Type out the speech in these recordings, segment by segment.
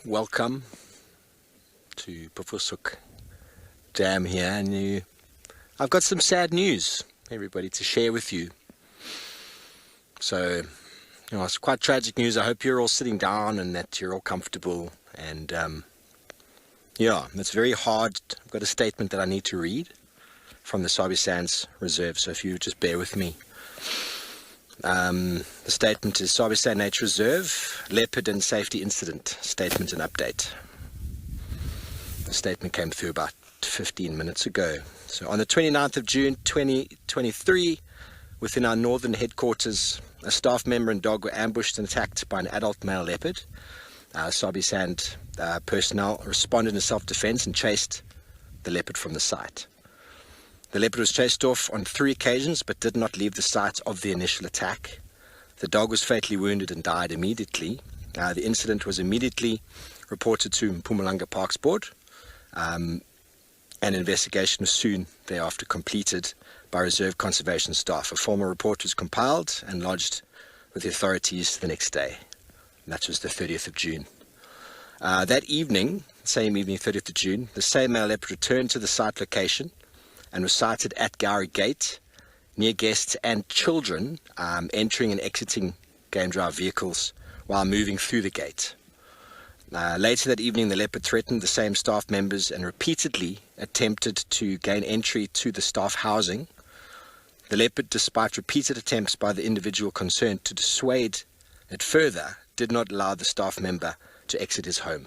welcome to Pufusuk Dam here, and I've got some sad news, everybody, to share with you. So, it's quite tragic news. I hope you're all sitting down and that you're all comfortable. And it's very hard. I've got a statement that I need to read from the Sabi Sands Reserve, so if you just bear with me. The statement is Sabi Sand Nature Reserve, Leopard and Safety Incident, Statement and Update. The statement came through about 15 minutes ago. So on the 29th of June 2023, within our northern headquarters, a staff member and dog were ambushed and attacked by an adult male leopard. Sabi Sand personnel responded in self-defense and chased the leopard from the site. The leopard was chased off on 3 occasions but did not leave the site of the initial attack. The dog was fatally wounded and died immediately. The incident was immediately reported to Mpumalanga Parks Board. An investigation was soon thereafter completed by reserve conservation staff. A formal report was compiled and lodged with the authorities the next day. And that was the 30th of June. That evening, same evening, 30th of June, the same male leopard returned to the site location and was sighted at Gowrie Gate, near guests and children entering and exiting game drive vehicles while moving through the gate. Later that evening, the leopard threatened the same staff members and repeatedly attempted to gain entry to the staff housing. The leopard, despite repeated attempts by the individual concerned to dissuade it further, did not allow the staff member to exit his home.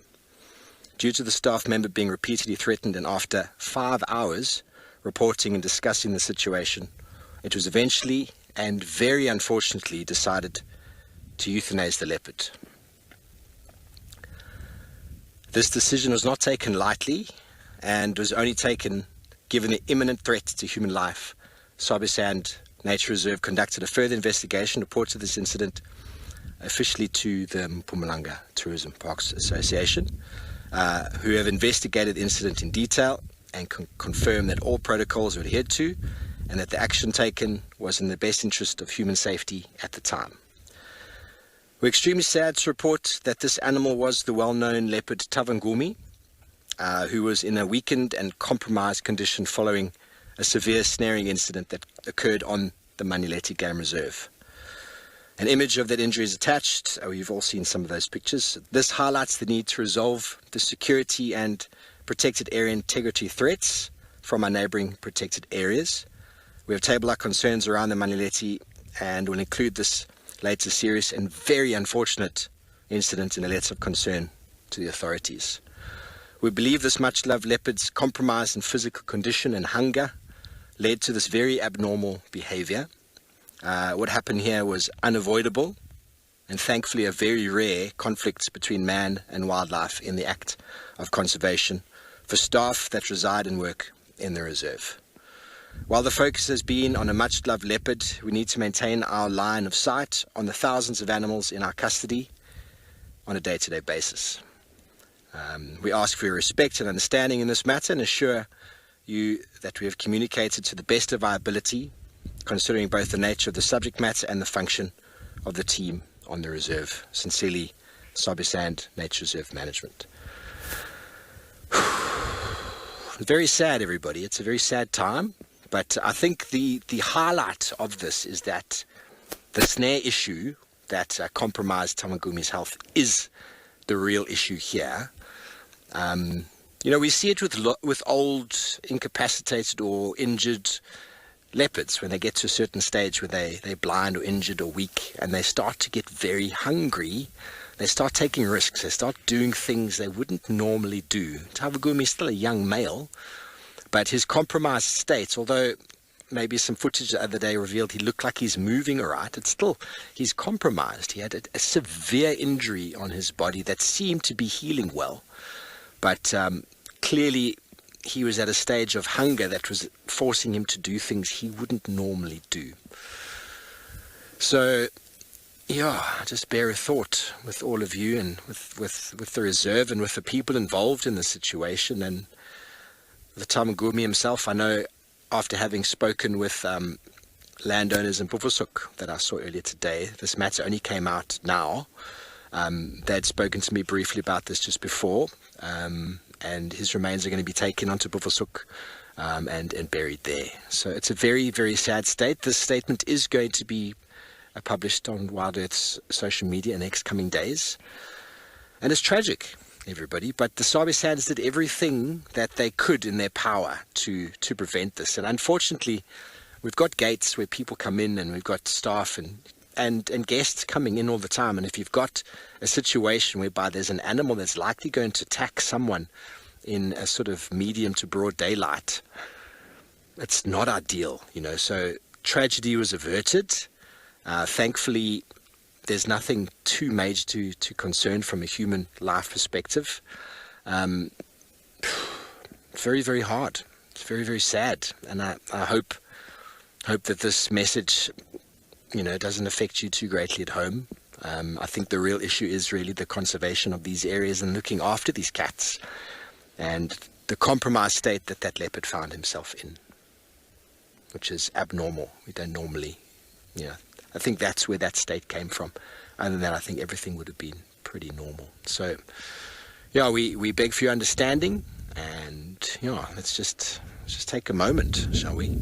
Due to the staff member being repeatedly threatened and after 5 hours reporting and discussing the situation, it was eventually and very unfortunately decided to euthanize the leopard. This decision was not taken lightly and was only taken given the imminent threat to human life. Sabi Sand Nature Reserve conducted a further investigation, reported this incident officially to the Mpumalanga Tourism Parks Association, who have investigated the incident in detail and confirmed that all protocols were adhered to and that the action taken was in the best interest of human safety at the time. We're extremely sad to report that this animal was the well-known leopard Tavangumi, who was in a weakened and compromised condition following a severe snaring incident that occurred on the Manileti Game Reserve. An image of that injury is attached. You've all seen some of those pictures. This highlights the need to resolve the security and protected area integrity threats from our neighbouring protected areas. We have tabled our concerns around the Manileti and will include this latest serious and very unfortunate incident in a letter of concern to the authorities. We believe this much-loved leopard's compromise in physical condition and hunger led to this very abnormal behaviour. What happened here was unavoidable and thankfully a very rare conflict between man and wildlife in the act of conservation for staff that reside and work in the reserve. While the focus has been on a much-loved leopard, we need to maintain our line of sight on the thousands of animals in our custody on a day-to-day basis. We ask for your respect and understanding in this matter and assure you that we have communicated to the best of our ability, considering both the nature of the subject matter and the function of the team on the reserve. Sincerely, Sabi Sand Nature Reserve Management. Very sad, everybody. It's a very sad time. But I think the highlight of this is that the snare issue that compromised Tavangumi's health is the real issue here. We see it with old, incapacitated or injured leopards when they get to a certain stage where they're blind or injured or weak and they start to get very hungry. They start taking risks. They start doing things they wouldn't normally do. Tavangumi is still a young male, but his compromised state, although maybe some footage the other day revealed he looked like he's moving all right, he's compromised. He had a severe injury on his body that seemed to be healing well. But clearly he was at a stage of hunger that was forcing him to do things he wouldn't normally do. So, just bear a thought with all of you and with the reserve and with the people involved in the situation and the Tavangumi himself. I know after having spoken with landowners in Pufusuk that I saw earlier today, this matter only came out now. They'd spoken to me briefly about this just before, and his remains are going to be taken onto Buffelshoek and buried there. So it's a very, very sad state. This statement is going to be published on Wild Earth's social media in the next coming days. And it's tragic, everybody, but the Sabi Sands did everything that they could in their power to prevent this. And unfortunately, we've got gates where people come in, and we've got staff and guests coming in all the time. And if you've got a situation whereby there's an animal that's likely going to attack someone in a sort of medium to broad daylight, it's not ideal, So tragedy was averted. Thankfully, there's nothing too major to concern from a human life perspective. Very, very hard. It's very, very sad. And I hope that this message, doesn't affect you too greatly at home. I think the real issue is really the conservation of these areas and looking after these cats, and the compromised state that leopard found himself in, which is abnormal. We don't normally, I think that's where that state came from. Other than that, I think everything would have been pretty normal. So, we beg for your understanding, and let's just take a moment, shall we?